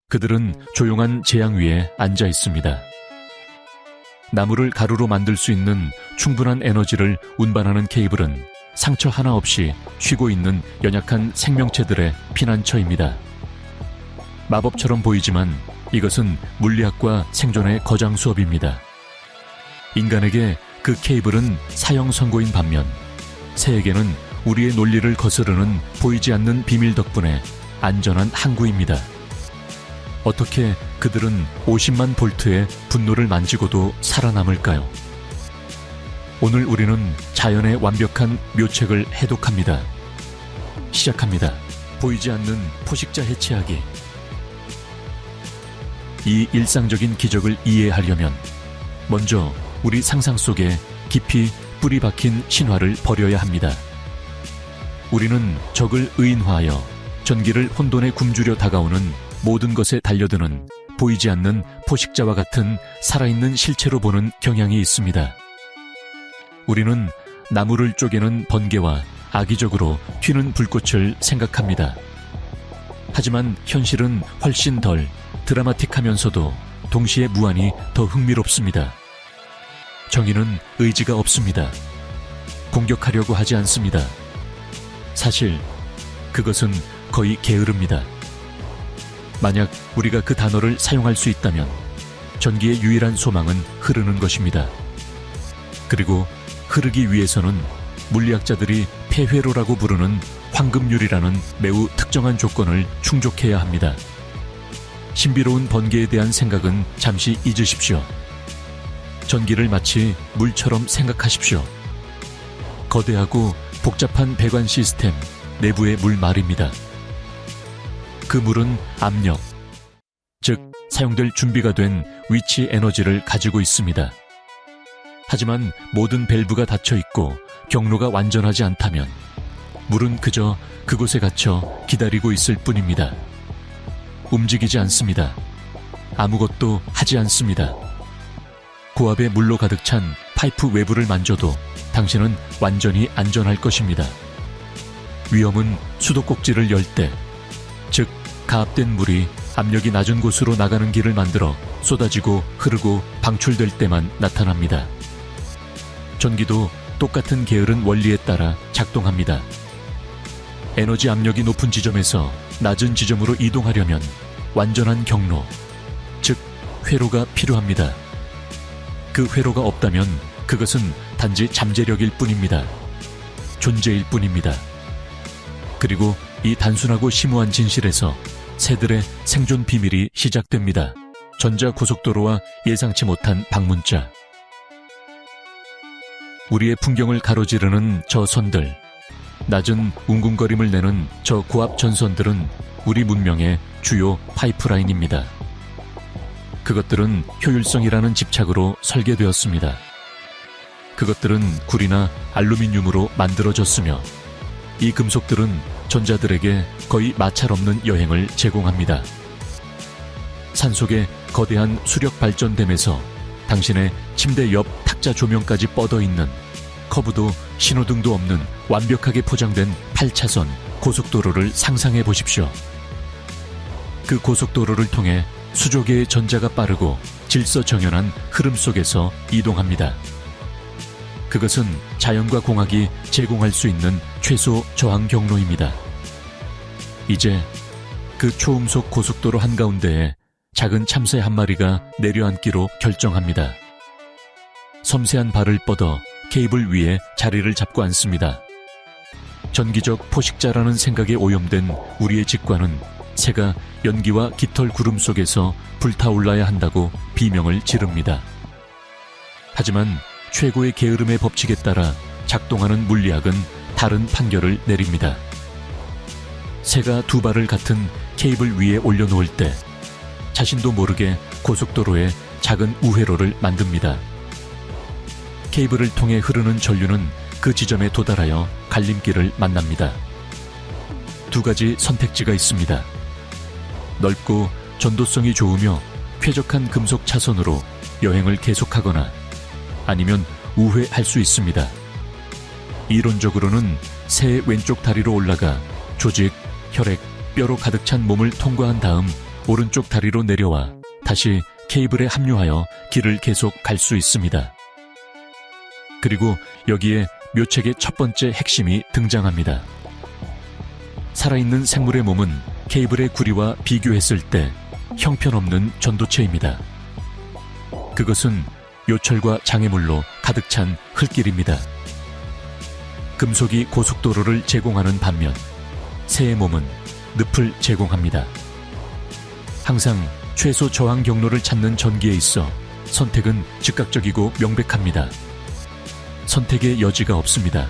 그들은 조용한 재앙 위에 앉아 있습니다. 나무를 가루로 만들 수 있는 충분한 에너지를 운반하는 케이블은 상처 하나 없이 쉬고 있는 연약한 생명체들의 피난처입니다. 마법처럼 보이지만 이것은 물리학과 생존의 거장 수업입니다. 인간에게 그 케이블은 사형 선고인 반면 새에게는 우리의 논리를 거스르는 보이지 않는 비밀 덕분에 안전한 항구입니다. 어떻게 그들은 50만 볼트의 분노를 만지고도 살아남을까요? 오늘 우리는 자연의 완벽한 묘책을 해독합니다. 시작합니다. 보이지 않는 포식자 해체하기. 이 일상적인 기적을 이해하려면 먼저 우리 상상 속에 깊이 뿌리 박힌 신화를 버려야 합니다. 우리는 적을 의인화하여 전기를 혼돈에 굶주려 다가오는 모든 것에 달려드는 보이지 않는 포식자와 같은 살아있는 실체로 보는 경향이 있습니다. 우리는 나무를 쪼개는 번개와 악의적으로 튀는 불꽃을 생각합니다. 하지만 현실은 훨씬 덜 드라마틱하면서도 동시에 무한히 더 흥미롭습니다. 정의는 의지가 없습니다. 공격하려고 하지 않습니다. 사실 그것은 거의 게으릅니다. 만약 우리가 그 단어를 사용할 수 있다면 전기의 유일한 소망은 흐르는 것입니다. 그리고 흐르기 위해서는 물리학자들이 폐회로라고 부르는 황금률이라는 매우 특정한 조건을 충족해야 합니다. 신비로운 번개에 대한 생각은 잠시 잊으십시오. 전기를 마치 물처럼 생각하십시오. 거대하고 복잡한 배관 시스템 내부의 물 말입니다. 그 물은 압력, 즉 사용될 준비가 된 위치 에너지를 가지고 있습니다. 하지만 모든 밸브가 닫혀 있고 경로가 완전하지 않다면 물은 그저 그곳에 갇혀 기다리고 있을 뿐입니다. 움직이지 않습니다. 아무것도 하지 않습니다. 고압의 물로 가득 찬 파이프 외부를 만져도 당신은 완전히 안전할 것입니다. 위험은 수도꼭지를 열 때, 즉 가압된 물이 압력이 낮은 곳으로 나가는 길을 만들어 쏟아지고 흐르고 방출될 때만 나타납니다. 전기도 똑같은 게으른 원리에 따라 작동합니다. 에너지 압력이 높은 지점에서 낮은 지점으로 이동하려면 완전한 경로, 즉 회로가 필요합니다. 그 회로가 없다면 그것은 단지 잠재력일 뿐입니다. 존재일 뿐입니다. 그리고 이 단순하고 심오한 진실에서 새들의 생존 비밀이 시작됩니다. 전자고속도로와 예상치 못한 방문자. 우리의 풍경을 가로지르는 저 선들, 낮은 웅궁거림을 내는 저 고압 전선들은 우리 문명의 주요 파이프라인입니다. 그것들은 효율성이라는 집착으로 설계되었습니다. 그것들은 구리나 알루미늄으로 만들어졌으며 이 금속들은 전자들에게 거의 마찰 없는 여행을 제공합니다. 산속의 거대한 수력 발전댐에서 당신의 침대 옆 탁자 조명까지 뻗어 있는 커브도 신호등도 없는 완벽하게 포장된 8차선 고속도로를 상상해 보십시오. 그 고속도로를 통해 수조계의 전자가 빠르고 질서정연한 흐름 속에서 이동합니다. 그것은 자연과 공학이 제공할 수 있는 최소 저항 경로입니다. 이제 그 초음속 고속도로 한가운데에 작은 참새 한 마리가 내려앉기로 결정합니다. 섬세한 발을 뻗어 케이블 위에 자리를 잡고 앉습니다. 전기적 포식자라는 생각에 오염된 우리의 직관은 새가 연기와 깃털 구름 속에서 불타올라야 한다고 비명을 지릅니다. 하지만 최고의 게으름의 법칙에 따라 작동하는 물리학은 다른 판결을 내립니다. 새가 두 발을 같은 케이블 위에 올려놓을 때 자신도 모르게 고속도로에 작은 우회로를 만듭니다. 케이블을 통해 흐르는 전류는 그 지점에 도달하여 갈림길을 만납니다. 두 가지 선택지가 있습니다. 넓고 전도성이 좋으며 쾌적한 금속 차선으로 여행을 계속하거나 아니면 우회할 수 있습니다. 이론적으로는 새의 왼쪽 다리로 올라가 조직, 혈액, 뼈로 가득 찬 몸을 통과한 다음 오른쪽 다리로 내려와 다시 케이블에 합류하여 길을 계속 갈 수 있습니다. 그리고 여기에 묘책의 첫 번째 핵심이 등장합니다. 살아있는 생물의 몸은 케이블의 구리와 비교했을 때 형편없는 전도체입니다. 그것은 요철과 장애물로 가득 찬 흙길입니다. 금속이 고속도로를 제공하는 반면 새의 몸은 늪을 제공합니다. 항상 최소 저항 경로를 찾는 전기에 있어 선택은 즉각적이고 명백합니다. 선택의 여지가 없습니다.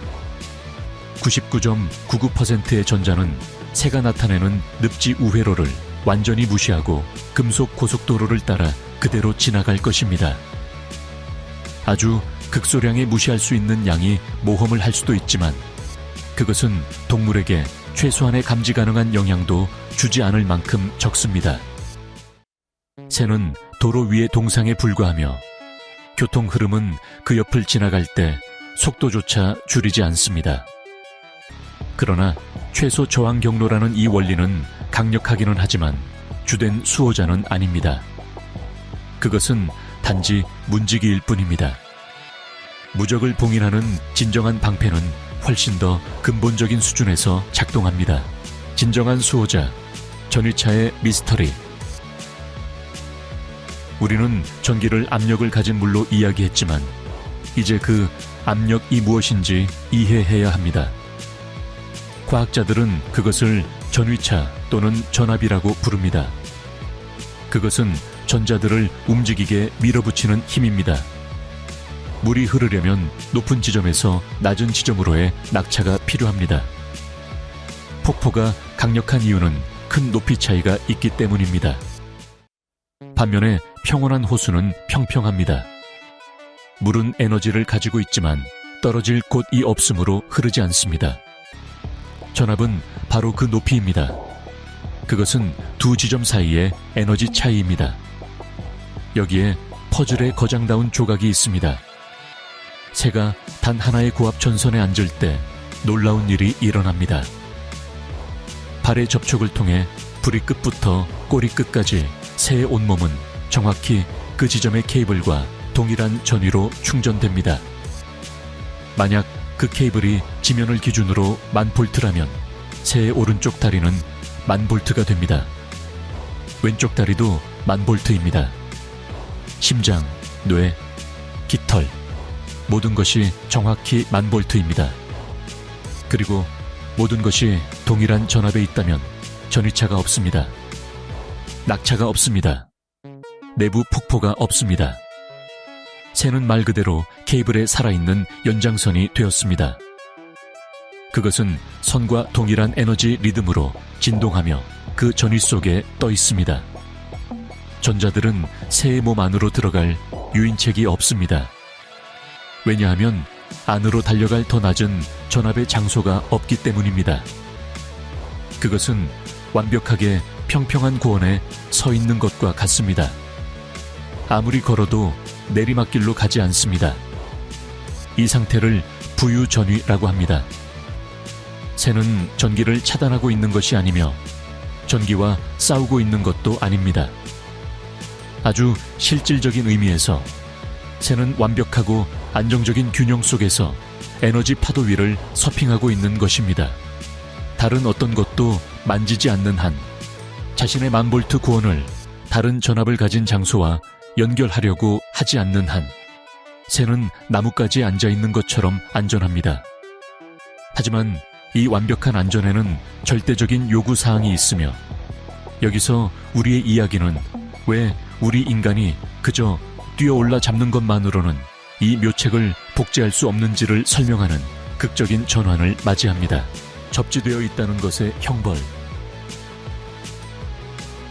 99.99%의 전자는 새가 나타내는 늪지 우회로를 완전히 무시하고 금속 고속도로를 따라 그대로 지나갈 것입니다. 아주 극소량의 무시할 수 있는 양이 모험을 할 수도 있지만 그것은 동물에게 최소한의 감지 가능한 영향도 주지 않을 만큼 적습니다. 새는 도로 위의 동상에 불과하며 교통 흐름은 그 옆을 지나갈 때 속도조차 줄이지 않습니다. 그러나 최소 저항 경로라는 이 원리는 강력하기는 하지만 주된 수호자는 아닙니다. 그것은 단지 문지기일 뿐입니다. 무적을 봉인하는 진정한 방패는 훨씬 더 근본적인 수준에서 작동합니다. 진정한 수호자, 전위차의 미스터리. 우리는 전기를 압력을 가진 물로 이야기했지만 이제 그 압력이 무엇인지 이해해야 합니다. 과학자들은 그것을 전위차 또는 전압이라고 부릅니다. 그것은 전자들을 움직이게 밀어붙이는 힘입니다. 물이 흐르려면 높은 지점에서 낮은 지점으로의 낙차가 필요합니다. 폭포가 강력한 이유는 큰 높이 차이가 있기 때문입니다. 반면에 평온한 호수는 평평합니다. 물은 에너지를 가지고 있지만 떨어질 곳이 없으므로 흐르지 않습니다. 전압은 바로 그 높이입니다. 그것은 두 지점 사이의 에너지 차이입니다. 여기에 퍼즐의 거장다운 조각이 있습니다. 새가 단 하나의 고압 전선에 앉을 때 놀라운 일이 일어납니다. 발의 접촉을 통해 부리 끝부터 꼬리 끝까지 새의 온몸은 정확히 그 지점의 케이블과 동일한 전위로 충전됩니다. 만약 그 케이블이 지면을 기준으로 1000볼트라면 새의 오른쪽 다리는 1000볼트가 됩니다. 왼쪽 다리도 1000볼트입니다. 심장, 뇌, 깃털, 모든 것이 정확히 1000볼트입니다. 그리고 모든 것이 동일한 전압에 있다면 전위차가 없습니다. 낙차가 없습니다. 내부 폭포가 없습니다. 새는 말 그대로 케이블에 살아있는 연장선이 되었습니다. 그것은 선과 동일한 에너지 리듬으로 진동하며 그 전위 속에 떠 있습니다. 전자들은 새의 몸 안으로 들어갈 유인책이 없습니다. 왜냐하면 안으로 달려갈 더 낮은 전압의 장소가 없기 때문입니다. 그것은 완벽하게 평평한 고원에 서 있는 것과 같습니다. 아무리 걸어도 내리막길로 가지 않습니다. 이 상태를 부유전위라고 합니다. 새는 전기를 차단하고 있는 것이 아니며 전기와 싸우고 있는 것도 아닙니다. 아주 실질적인 의미에서 새는 완벽하고 안정적인 균형 속에서 에너지 파도 위를 서핑하고 있는 것입니다. 다른 어떤 것도 만지지 않는 한 자신의 1000볼트 구원을 다른 전압을 가진 장소와 연결하려고 하지 않는 한 새는 나뭇가지에 앉아있는 것처럼 안전합니다. 하지만 이 완벽한 안전에는 절대적인 요구사항이 있으며 여기서 우리의 이야기는 왜 우리 인간이 그저 뛰어올라 잡는 것만으로는 이 묘책을 복제할 수 없는지를 설명하는 극적인 전환을 맞이합니다. 접지되어 있다는 것의 형벌.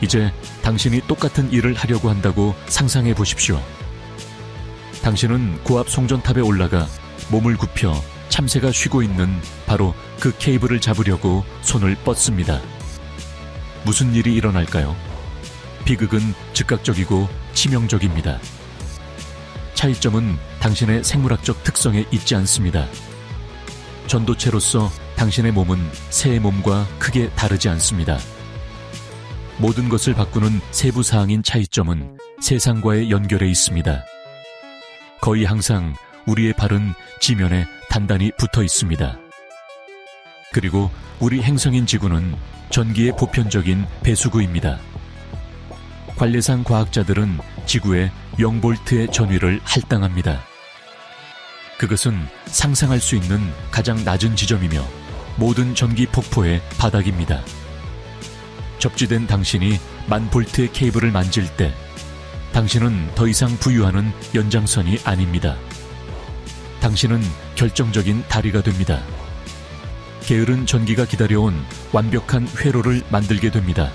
이제 당신이 똑같은 일을 하려고 한다고 상상해 보십시오. 당신은 고압 송전탑에 올라가 몸을 굽혀 참새가 쉬고 있는 바로 그 케이블을 잡으려고 손을 뻗습니다. 무슨 일이 일어날까요? 비극은 즉각적이고 치명적입니다. 차이점은 당신의 생물학적 특성에 있지 않습니다. 전도체로서 당신의 몸은 새의 몸과 크게 다르지 않습니다. 모든 것을 바꾸는 세부 사항인 차이점은 세상과의 연결에 있습니다. 거의 항상 우리의 발은 지면에 단단히 붙어 있습니다. 그리고 우리 행성인 지구는 전기의 보편적인 배수구입니다. 관례상 과학자들은 지구의 0볼트의 전위를 할당합니다. 그것은 상상할 수 있는 가장 낮은 지점이며 모든 전기 폭포의 바닥입니다. 접지된 당신이 1000볼트의 케이블을 만질 때 당신은 더 이상 부유하는 연장선이 아닙니다. 당신은 결정적인 다리가 됩니다. 게으른 전기가 기다려온 완벽한 회로를 만들게 됩니다.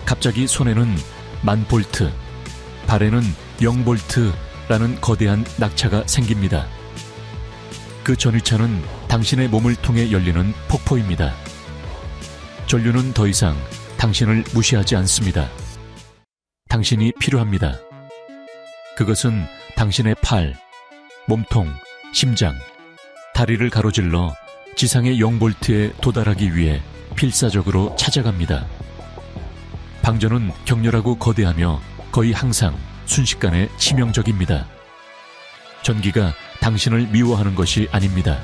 갑자기 손에는 1000볼트, 발에는 0볼트라는 거대한 낙차가 생깁니다. 그 전위차는 당신의 몸을 통해 열리는 폭포입니다. 전류는 더 이상 당신을 무시하지 않습니다. 당신이 필요합니다. 그것은 당신의 팔, 몸통, 심장, 다리를 가로질러 지상의 0볼트에 도달하기 위해 필사적으로 찾아갑니다. 방전은 격렬하고 거대하며 거의 항상 순식간에 치명적입니다. 전기가 당신을 미워하는 것이 아닙니다.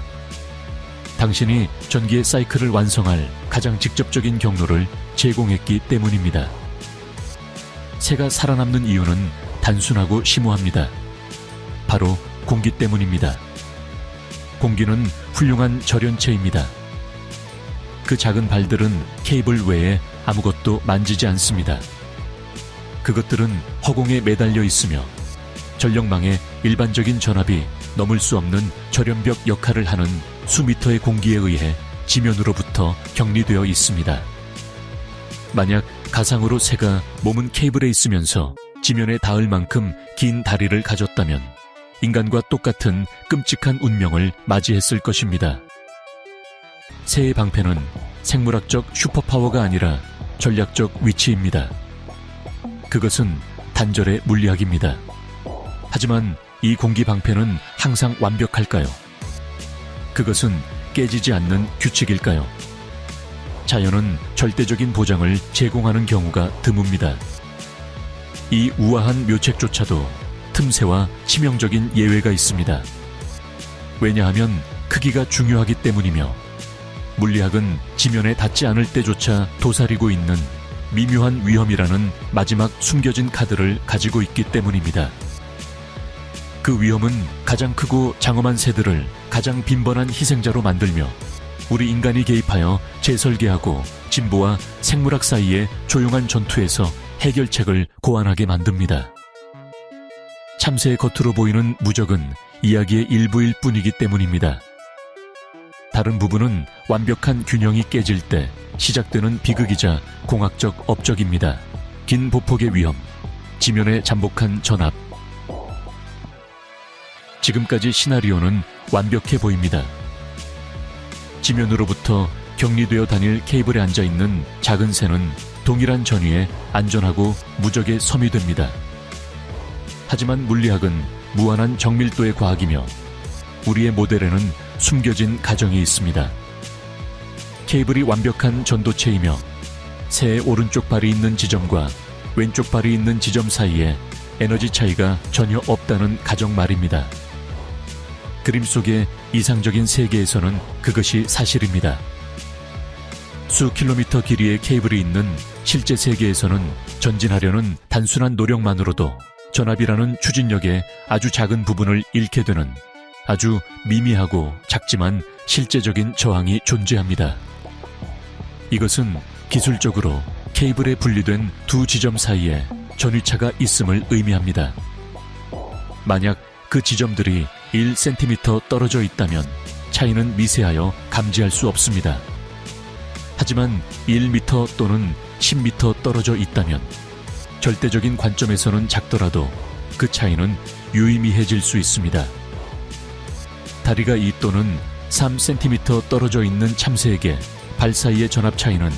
당신이 전기의 사이클을 완성할 가장 직접적인 경로를 제공했기 때문입니다. 새가 살아남는 이유는 단순하고 심오합니다. 바로 공기 때문입니다. 공기는 훌륭한 절연체입니다. 그 작은 발들은 케이블 외에 아무것도 만지지 않습니다. 그것들은 허공에 매달려 있으며 전력망의 일반적인 전압이 넘을 수 없는 절연벽 역할을 하는 수미터의 공기에 의해 지면으로부터 격리되어 있습니다. 만약 가상으로 새가 몸은 케이블에 있으면서 지면에 닿을 만큼 긴 다리를 가졌다면 인간과 똑같은 끔찍한 운명을 맞이했을 것입니다. 새의 방패는 생물학적 슈퍼파워가 아니라 전략적 위치입니다. 그것은 단절의 물리학입니다. 하지만 이 공기 방패는 항상 완벽할까요? 그것은 깨지지 않는 규칙일까요? 자연은 절대적인 보장을 제공하는 경우가 드뭅니다. 이 우아한 묘책조차도 틈새와 치명적인 예외가 있습니다. 왜냐하면 크기가 중요하기 때문이며 물리학은 지면에 닿지 않을 때조차 도사리고 있는 미묘한 위험이라는 마지막 숨겨진 카드를 가지고 있기 때문입니다. 그 위험은 가장 크고 장엄한 새들을 가장 빈번한 희생자로 만들며 우리 인간이 개입하여 재설계하고 진보와 생물학 사이의 조용한 전투에서 해결책을 고안하게 만듭니다. 참새의 겉으로 보이는 무적은 이야기의 일부일 뿐이기 때문입니다. 다른 부분은 완벽한 균형이 깨질 때 시작되는 비극이자 공학적 업적입니다. 긴 보폭의 위험, 지면에 잠복한 전압. 지금까지 시나리오는 완벽해 보입니다. 지면으로부터 격리되어 다닐 케이블에 앉아있는 작은 새는 동일한 전위에 안전하고 무적의 섬이 됩니다. 하지만 물리학은 무한한 정밀도의 과학이며 우리의 모델에는 숨겨진 가정이 있습니다. 케이블이 완벽한 전도체이며 새의 오른쪽 발이 있는 지점과 왼쪽 발이 있는 지점 사이에 에너지 차이가 전혀 없다는 가정 말입니다. 그림 속의 이상적인 세계에서는 그것이 사실입니다. 수 킬로미터 길이의 케이블이 있는 실제 세계에서는 전진하려는 단순한 노력만으로도 전압이라는 추진력의 아주 작은 부분을 잃게 되는 아주 미미하고 작지만 실제적인 저항이 존재합니다. 이것은 기술적으로 케이블에 분리된 두 지점 사이에 전위차가 있음을 의미합니다. 만약 그 지점들이 1cm 떨어져 있다면 차이는 미세하여 감지할 수 없습니다. 하지만 1m 또는 10m 떨어져 있다면 절대적인 관점에서는 작더라도 그 차이는 유의미해질 수 있습니다. 다리가 2 또는 3cm 떨어져 있는 참새에게 발 사이의 전압 차이는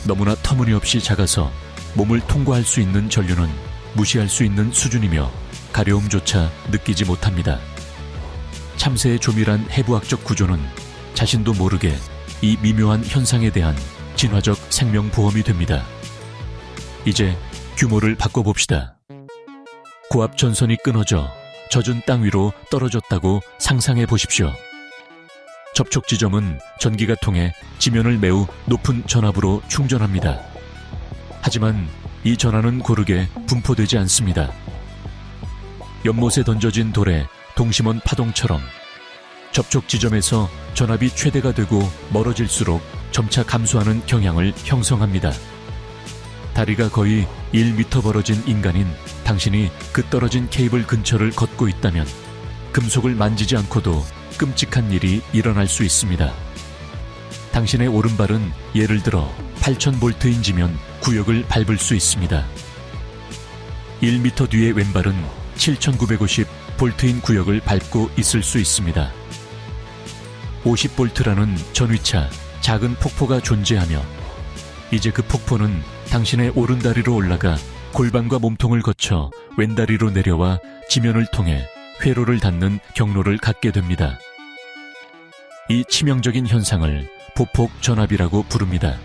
너무나 터무니없이 작아서 몸을 통과할 수 있는 전류는 무시할 수 있는 수준이며 가려움조차 느끼지 못합니다. 참새의 조밀한 해부학적 구조는 자신도 모르게 이 미묘한 현상에 대한 진화적 생명보험이 됩니다. 이제 규모를 바꿔봅시다. 고압 전선이 끊어져 젖은 땅 위로 떨어졌다고 상상해 보십시오. 접촉 지점은 전기가 통해 지면을 매우 높은 전압으로 충전합니다. 하지만 이 전하는 고르게 분포되지 않습니다. 연못에 던져진 돌의 동심원 파동처럼 접촉 지점에서 전압이 최대가 되고 멀어질수록 점차 감소하는 경향을 형성합니다. 다리가 거의 1m 벌어진 인간인 당신이 그 떨어진 케이블 근처를 걷고 있다면 금속을 만지지 않고도 끔찍한 일이 일어날 수 있습니다. 당신의 오른발은 예를 들어 8000볼트인지면 구역을 밟을 수 있습니다. 1m 뒤의 왼발은 7950볼트인 구역을 밟고 있을 수 있습니다. 50볼트라는 전위차 작은 폭포가 존재하며 이제 그 폭포는 당신의 오른다리로 올라가 골반과 몸통을 거쳐 왼다리로 내려와 지면을 통해 회로를 닿는 경로를 갖게 됩니다. 이 치명적인 현상을 보폭 전압이라고 부릅니다.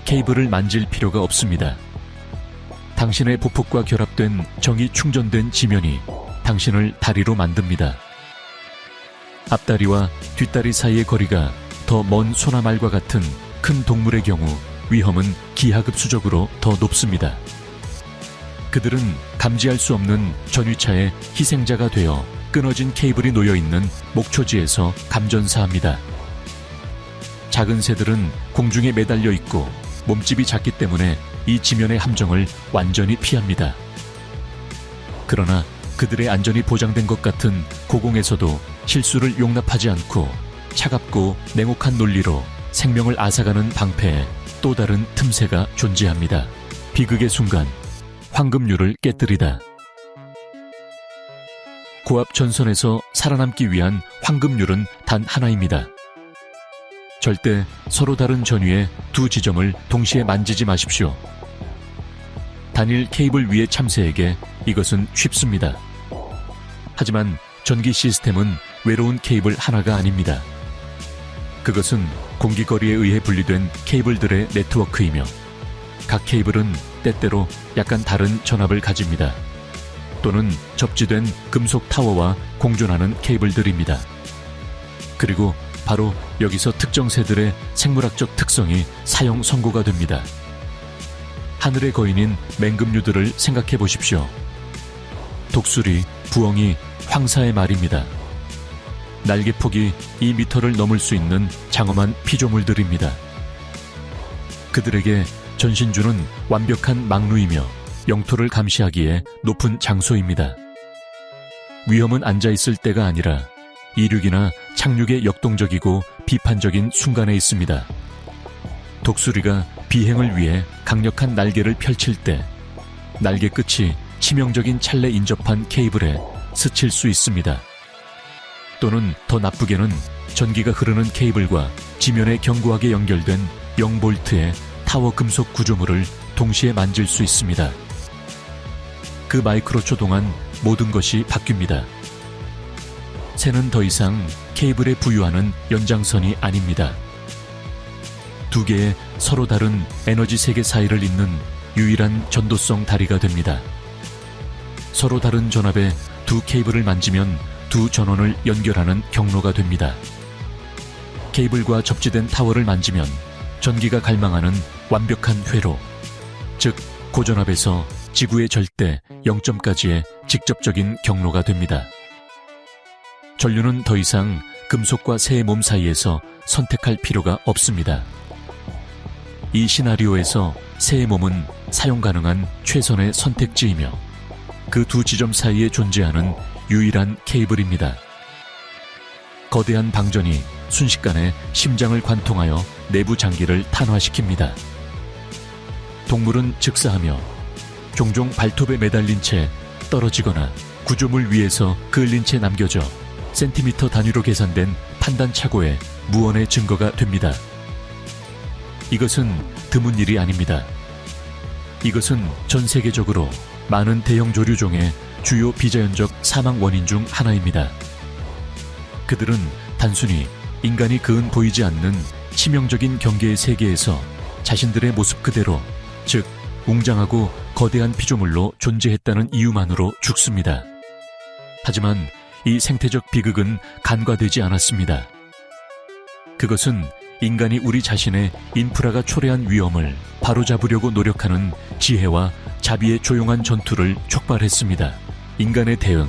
케이블을 만질 필요가 없습니다. 당신의 보폭과 결합된 정이 충전된 지면이 당신을 다리로 만듭니다. 앞다리와 뒷다리 사이의 거리가 더 먼 소나말과 같은 큰 동물의 경우 위험은 기하급수적으로 더 높습니다. 그들은 감지할 수 없는 전위차의 희생자가 되어 끊어진 케이블이 놓여있는 목초지에서 감전사합니다. 작은 새들은 공중에 매달려 있고 몸집이 작기 때문에 이 지면의 함정을 완전히 피합니다. 그러나 그들의 안전이 보장된 것 같은 고공에서도 실수를 용납하지 않고 차갑고 냉혹한 논리로 생명을 앗아가는 방패에 또 다른 틈새가 존재합니다. 비극의 순간, 황금률을 깨뜨리다. 고압 전선에서 살아남기 위한 황금률은 단 하나입니다. 절대 서로 다른 전위의 두 지점을 동시에 만지지 마십시오. 단일 케이블 위의 참새에게 이것은 쉽습니다. 하지만 전기 시스템은 외로운 케이블 하나가 아닙니다. 그것은 공기거리에 의해 분리된 케이블들의 네트워크이며 각 케이블은 때때로 약간 다른 전압을 가집니다. 또는 접지된 금속 타워와 공존하는 케이블들입니다. 그리고 바로 여기서 특정 새들의 생물학적 특성이 사형 선고가 됩니다. 하늘의 거인인 맹금류들을 생각해 보십시오. 독수리, 부엉이, 황사의 말입니다. 날개폭이 2m를 넘을 수 있는 장엄한 피조물들입니다. 그들에게 전신주는 완벽한 망루이며 영토를 감시하기에 높은 장소입니다. 위험은 앉아있을 때가 아니라 이륙이나 착륙의 역동적이고 비판적인 순간에 있습니다. 독수리가 비행을 위해 강력한 날개를 펼칠 때 날개 끝이 치명적인 찰레 인접한 케이블에 스칠 수 있습니다. 또는 더 나쁘게는 전기가 흐르는 케이블과 지면에 견고하게 연결된 0볼트의 타워 금속 구조물을 동시에 만질 수 있습니다. 그 마이크로초 동안 모든 것이 바뀝니다. 새는 더 이상 케이블에 부유하는 연장선이 아닙니다. 두 개의 서로 다른 에너지 세계 사이를 잇는 유일한 전도성 다리가 됩니다. 서로 다른 전압의 두 케이블을 만지면 두 전원을 연결하는 경로가 됩니다. 케이블과 접지된 타워를 만지면 전기가 갈망하는 완벽한 회로, 즉 고전압에서 지구의 절대 0점까지의 직접적인 경로가 됩니다. 전류는 더 이상 금속과 새의 몸 사이에서 선택할 필요가 없습니다. 이 시나리오에서 새의 몸은 사용 가능한 최선의 선택지이며 그 두 지점 사이에 존재하는 유일한 케이블입니다. 거대한 방전이 순식간에 심장을 관통하여 내부 장기를 탄화시킵니다. 동물은 즉사하며 종종 발톱에 매달린 채 떨어지거나 구조물 위에서 그을린 채 남겨져 센티미터 단위로 계산된 판단착오의 무언의 증거가 됩니다. 이것은 드문 일이 아닙니다. 이것은 전 세계적으로 많은 대형 조류종의 주요 비자연적 사망 원인 중 하나입니다. 그들은 단순히 인간이 그은 보이지 않는 치명적인 경계의 세계에서 자신들의 모습 그대로, 즉 웅장하고 거대한 피조물로 존재했다는 이유만으로 죽습니다. 하지만 이 생태적 비극은 간과되지 않았습니다. 그것은 인간이 우리 자신의 인프라가 초래한 위험을 바로잡으려고 노력하는 지혜와 자비의 조용한 전투를 촉발했습니다. 인간의 대응,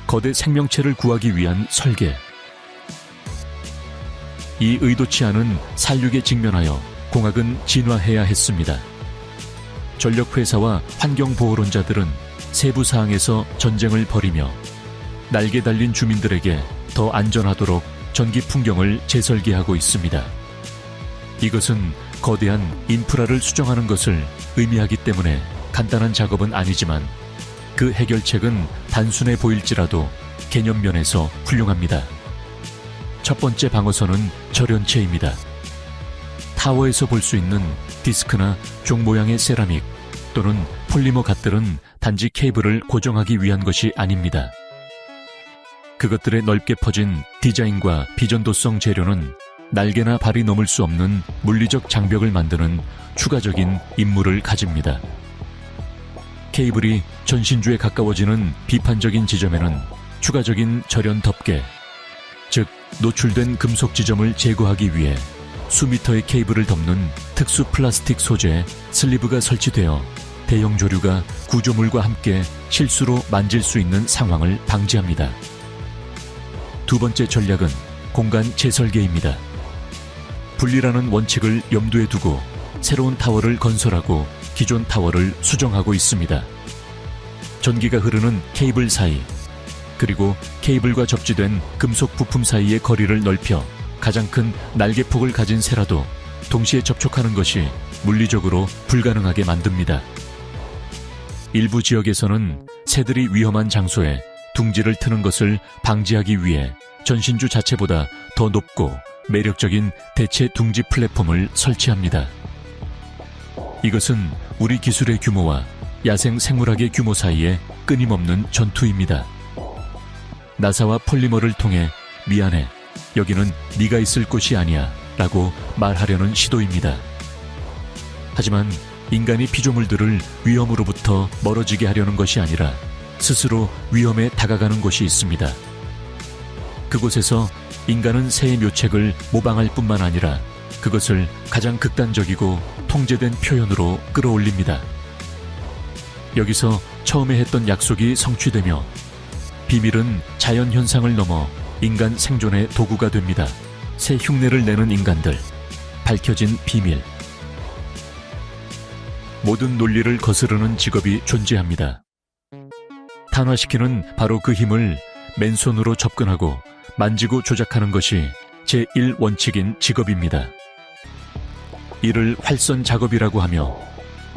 거대 생명체를 구하기 위한 설계. 이 의도치 않은 살육에 직면하여 공학은 진화해야 했습니다. 전력회사와 환경보호론자들은 세부 사항에서 전쟁을 벌이며 날개 달린 주민들에게 더 안전하도록 전기 풍경을 재설계하고 있습니다. 이것은 거대한 인프라를 수정하는 것을 의미하기 때문에 간단한 작업은 아니지만 그 해결책은 단순해 보일지라도 개념면에서 훌륭합니다. 첫 번째 방어선은 절연체입니다. 타워에서 볼 수 있는 디스크나 종 모양의 세라믹 또는 폴리머 갓들은 단지 케이블을 고정하기 위한 것이 아닙니다. 그것들의 넓게 퍼진 디자인과 비전도성 재료는 날개나 발이 넘을 수 없는 물리적 장벽을 만드는 추가적인 임무를 가집니다. 케이블이 전신주에 가까워지는 비판적인 지점에는 추가적인 절연 덮개, 즉 노출된 금속 지점을 제거하기 위해 수미터의 케이블을 덮는 특수 플라스틱 소재의 슬리브가 설치되어 대형 조류가 구조물과 함께 실수로 만질 수 있는 상황을 방지합니다. 두 번째 전략은 공간 재설계입니다. 분리라는 원칙을 염두에 두고 새로운 타워를 건설하고 기존 타워를 수정하고 있습니다. 전기가 흐르는 케이블 사이, 그리고 케이블과 접지된 금속 부품 사이의 거리를 넓혀 가장 큰 날개폭을 가진 새라도 동시에 접촉하는 것이 물리적으로 불가능하게 만듭니다. 일부 지역에서는 새들이 위험한 장소에 둥지를 트는 것을 방지하기 위해 전신주 자체보다 더 높고 매력적인 대체 둥지 플랫폼을 설치합니다. 이것은 우리 기술의 규모와 야생 생물학의 규모 사이에 끊임없는 전투입니다. 나사와 폴리머를 통해 미안해, 여기는 네가 있을 곳이 아니야 라고 말하려는 시도입니다. 하지만 인간이 피조물들을 위험으로부터 멀어지게 하려는 것이 아니라 스스로 위험에 다가가는 곳이 있습니다. 그곳에서 인간은 새의 묘책을 모방할 뿐만 아니라 그것을 가장 극단적이고 통제된 표현으로 끌어올립니다. 여기서 처음에 했던 약속이 성취되며 비밀은 자연현상을 넘어 인간 생존의 도구가 됩니다. 새 흉내를 내는 인간들, 밝혀진 비밀. 모든 논리를 거스르는 직업이 존재합니다. 탄화시키는 바로 그 힘을 맨손으로 접근하고 만지고 조작하는 것이 제1원칙인 직업입니다. 이를 활선 작업이라고 하며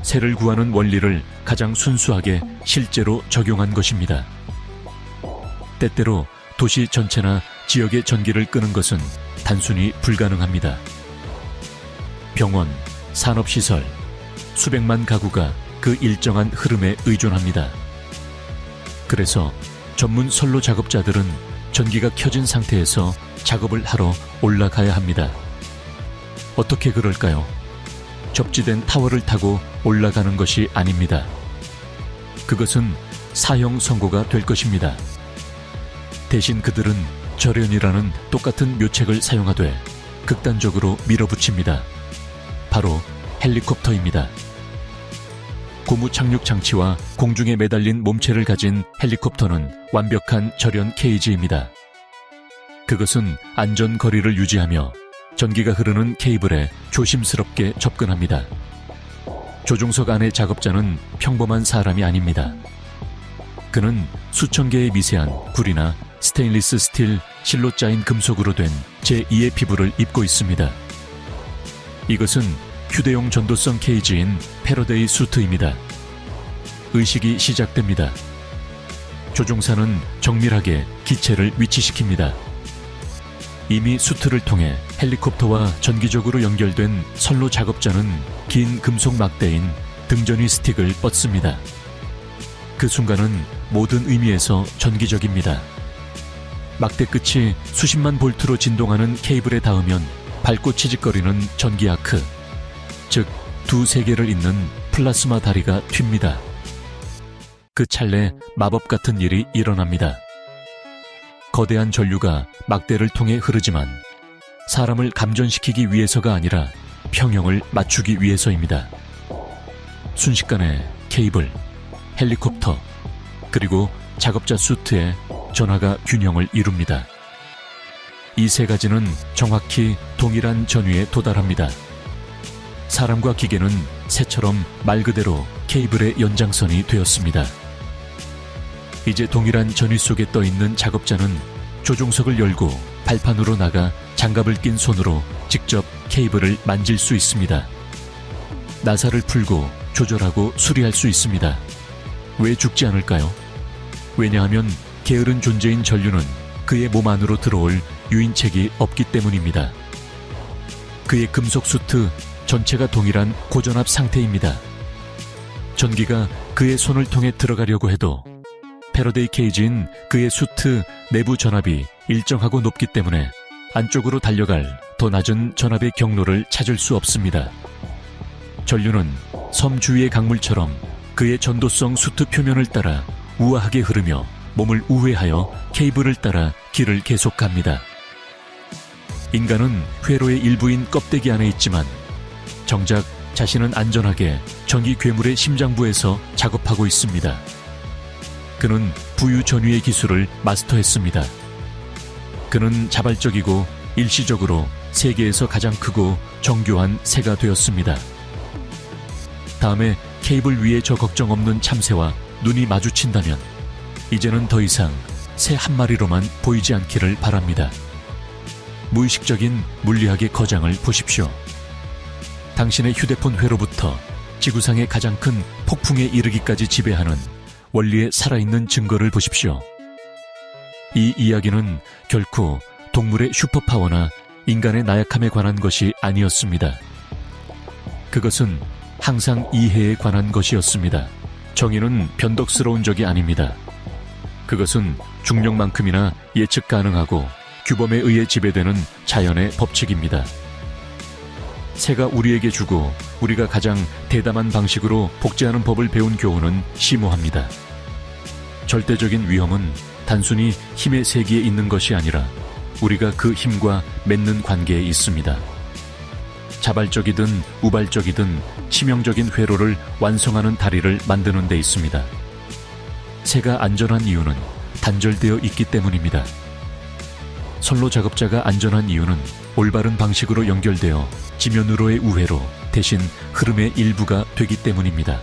새를 구하는 원리를 가장 순수하게 실제로 적용한 것입니다. 때때로 도시 전체나 지역의 전기를 끄는 것은 단순히 불가능합니다. 병원, 산업시설, 수백만 가구가 그 일정한 흐름에 의존합니다. 그래서 전문 선로 작업자들은 전기가 켜진 상태에서 작업을 하러 올라가야 합니다. 어떻게 그럴까요? 접지된 타워를 타고 올라가는 것이 아닙니다. 그것은 사형 선고가 될 것입니다. 대신 그들은 절연이라는 똑같은 묘책을 사용하되 극단적으로 밀어붙입니다. 바로 헬리콥터입니다. 고무 착륙 장치와 공중에 매달린 몸체를 가진 헬리콥터는 완벽한 절연 케이지입니다. 그것은 안전 거리를 유지하며 전기가 흐르는 케이블에 조심스럽게 접근합니다. 조종석 안의 작업자는 평범한 사람이 아닙니다. 그는 수천 개의 미세한 구리나 스테인리스 스틸 실로 짜인 금속으로 된 제2의 피부를 입고 있습니다. 이것은 휴대용 전도성 케이지인 패러데이 수트입니다. 의식이 시작됩니다. 조종사는 정밀하게 기체를 위치시킵니다. 이미 수트를 통해 헬리콥터와 전기적으로 연결된 선로 작업자는 긴 금속 막대인 등전위 스틱을 뻗습니다. 그 순간은 모든 의미에서 전기적입니다. 막대 끝이 수십만 볼트로 진동하는 케이블에 닿으면 밝고 치직거리는 전기 아크, 즉 두 세계를 잇는 플라스마 다리가 튑니다. 그 찰내 마법 같은 일이 일어납니다. 거대한 전류가 막대를 통해 흐르지만 사람을 감전시키기 위해서가 아니라 평형을 맞추기 위해서입니다. 순식간에 케이블, 헬리콥터, 그리고 작업자 수트에 전하가 균형을 이룹니다. 이 세 가지는 정확히 동일한 전위에 도달합니다. 사람과 기계는 새처럼 말 그대로 케이블의 연장선이 되었습니다. 이제 동일한 전위 속에 떠있는 작업자는 조종석을 열고 발판으로 나가 장갑을 낀 손으로 직접 케이블을 만질 수 있습니다. 나사를 풀고 조절하고 수리할 수 있습니다. 왜 죽지 않을까요? 왜냐하면 게으른 존재인 전류는 그의 몸 안으로 들어올 유인책이 없기 때문입니다. 그의 금속 수트 전체가 동일한 고전압 상태입니다. 전기가 그의 손을 통해 들어가려고 해도 패러데이 케이지인 그의 수트 내부 전압이 일정하고 높기 때문에 안쪽으로 달려갈 더 낮은 전압의 경로를 찾을 수 없습니다. 전류는 섬 주위의 강물처럼 그의 전도성 수트 표면을 따라 우아하게 흐르며 몸을 우회하여 케이블을 따라 길을 계속 갑니다. 인간은 회로의 일부인 껍데기 안에 있지만 정작 자신은 안전하게 전기 괴물의 심장부에서 작업하고 있습니다. 그는 부유 전위의 기술을 마스터했습니다. 그는 자발적이고 일시적으로 세계에서 가장 크고 정교한 새가 되었습니다. 다음에 케이블 위에 저 걱정 없는 참새와 눈이 마주친다면 이제는 더 이상 새 한 마리로만 보이지 않기를 바랍니다. 무의식적인 물리학의 거장을 보십시오. 당신의 휴대폰 회로부터 지구상의 가장 큰 폭풍에 이르기까지 지배하는 원리의 살아있는 증거를 보십시오. 이 이야기는 결코 동물의 슈퍼파워나 인간의 나약함에 관한 것이 아니었습니다. 그것은 항상 이해에 관한 것이었습니다. 정의는 변덕스러운 적이 아닙니다. 그것은 중력만큼이나 예측 가능하고 규범에 의해 지배되는 자연의 법칙입니다. 새가 우리에게 주고 우리가 가장 대담한 방식으로 복제하는 법을 배운 교훈은 심오합니다. 절대적인 위험은 단순히 힘의 세계에 있는 것이 아니라 우리가 그 힘과 맺는 관계에 있습니다. 자발적이든 우발적이든 치명적인 회로를 완성하는 다리를 만드는 데 있습니다. 새가 안전한 이유는 단절되어 있기 때문입니다. 선로 작업자가 안전한 이유는 올바른 방식으로 연결되어 지면으로의 우회로 대신 흐름의 일부가 되기 때문입니다.